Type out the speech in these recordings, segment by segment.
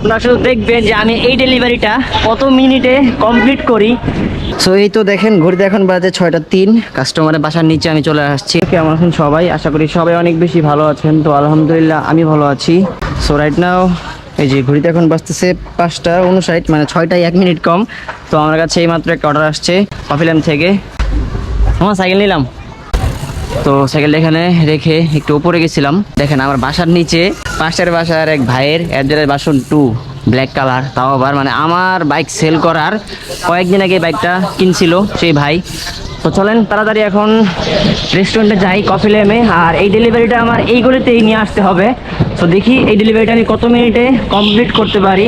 আপনারা শুধু দেখবেন যে আমি এই ডেলিভারিটা কত মিনিটে কমপ্লিট করি। সো এই তো দেখেন ঘড়িতে এখন বাজে 6টা 3, কাস্টমারের বাসার নিচে আমি চলে আসছি। কেমন আছেন সবাই? আশা করি সবাই অনেক বেশি ভালো আছেন। তো আলহামদুলিল্লাহ আমি ভালো আছি। সো রাইট নাও এই যে ঘড়িতে এখন বাজতেছে 5টা 59, মানে 6টায় 1 মিনিট কম। তো আমার কাছে এইমাত্র একটা অর্ডার আসছে কফিল্যান্ড থেকে। আমার সাইকেল নিলাম, তো সাইকেলটা এখানে রেখে একটু উপরে গেছিলাম। দেখেন আমার বাসার নিচে পাশের বাসার এক ভাইয়ের অ্যাড্রেস বাসন 2 ব্ল্যাক কালার, তাও আবার মানে আমার বাইক সেল করার কয়েকদিন আগে বাইকটা কিনছিল সেই ভাই। তো চলেন তাড়াতাড়ি এখন রেস্টুরেন্টে যাই কফি লেমে, আর এই ডেলিভারিটা আমার এই গলিতেই নিয়ে আসতে হবে। তো দেখি এই ডেলিভারিটা আমি কত মিনিটে কমপ্লিট করতে পারি।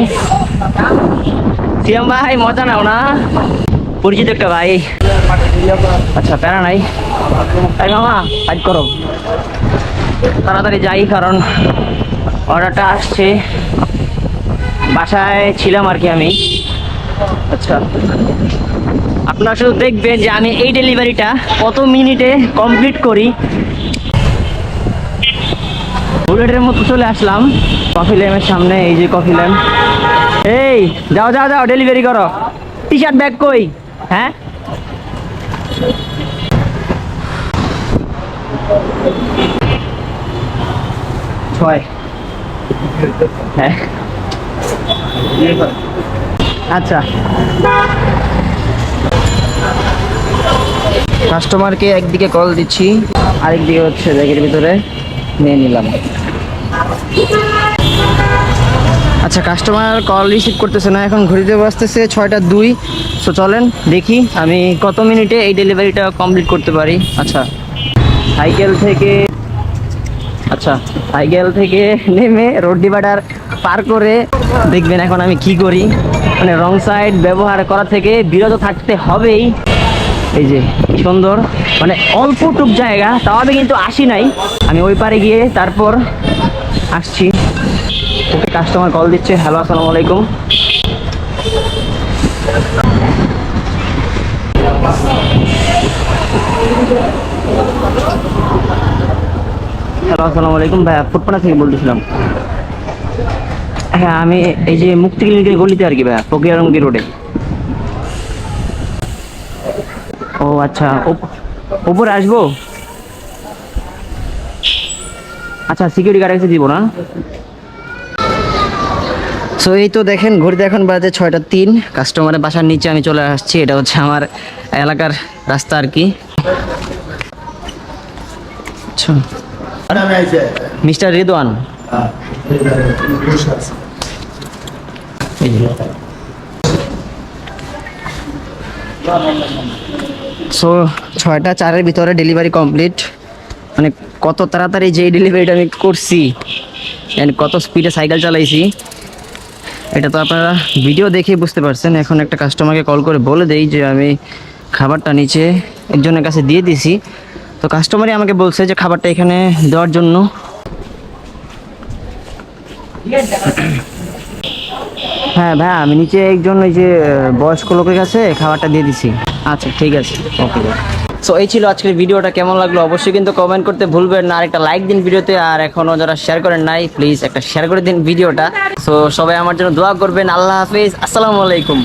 সিয়াম ভাই মজা নাও না, পরিচিত একটা ভাই। আচ্ছা প্যারা নাই, তাই মামা কাজ করো, তাড়াতাড়ি যাই কারণ অর্ডারটা আসছে। বাসায় ছিলাম আর কি আমি। আচ্ছা আপনারা শুধু দেখবেন যে আমি এই ডেলিভারিটা কত মিনিটে কমপ্লিট করি। বুলেটের মতো চলে আসলাম কফি ল্যাম্পের সামনে। এই যে কফি ল্যাম্প, এই যাও যাও যাও ডেলিভারি করো। টি শার্ট ব্যাগ কই? হ্যাঁ ছয়, হ্যাঁ আচ্ছা। কাস্টমারকে একদিকে কল দিচ্ছি, আরেকদিকে হচ্ছে ব্যাগের ভিতরে নিয়ে নিলাম। আচ্ছা কাস্টমার কল রিসিভ করতেছে না, এখন ঘড়িতে বাজতেছে 6টা 2। সো চলেন দেখি আমি কত মিনিটে এই ডেলিভারিটা কমপ্লিট করতে পারি। আচ্ছা সাইকেল থেকে নেমে রোড ডিভাইডার পার করে দেখবেন এখন আমি কি করি। মানে রং সাইড ব্যবহার করা থেকে বিরত থাকতে হবেই। এই যে কি সুন্দর, মানে অল্পটুক জায়গা, তাও আমি কিন্তু আসি নাই, আমি ওই পারে গিয়ে তারপর আসছি। ওকে কাস্টমার কল দিচ্ছে। হ্যালো আসসালামু আলাইকুম। হ্যালো আসসালামু আলাইকুম ভাইয়া, ফুটপাড়া থেকে বলতেছিলাম। হ্যাঁ আমি এই যে মুক্তি ক্লিনিকের গলিতে আর কি ভাইয়া, ফকিরারঙ্গি রোডে। ও আচ্ছা, উপরে আসবো? আচ্ছা সিকিউরিটি গার্ড এসে দিব না। সো এই তো দেখেন ঘড়িতে এখন বাজে 6টা 3, কাস্টমারের বাসার নিচে আমি চলে আসছি। এটা হচ্ছে আমার এলাকার রাস্তা আর কি। আচ্ছা মিস্টার রিদওয়ান, সো 6টা 4-এর ভিতরে ডেলিভারি কমপ্লিট। মানে কত তাড়াতাড়ি যে ডেলিভারিটা আমি করছি, কত স্পিডে সাইকেল চালাইছি, এটা তো আপনারা ভিডিও দেখে বুঝতে পারছেন। এখন একটা কাস্টমারকে কল করে বলে দেই যে আমি খাবারটা নিচে একজনের কাছে দিয়ে দিছি। তো কাস্টমারই আমাকে বলছে যে খাবারটা এখানে দেওয়ার জন্য। হ্যাঁ ভাইয়া আমি নিচে একজন ওই যে বয়স্ক লোকের কাছে খাবারটা দিয়ে দিছি। আচ্ছা ঠিক আছে, ওকে। সো এই ছিল আজকের ভিডিওটা। কেমন লাগলো অবশ্যই কিন্তু কমেন্ট করতে ভুলবেন না। আর একটা লাইক দিন ভিডিওতে, আর এখনও যারা শেয়ার করেন নাই প্লিজ একটা শেয়ার করে দিন ভিডিওটা। সো সবাই আমার জন্য দোয়া করবেন। আল্লাহ হাফিজ, আসসালামু আলাইকুম।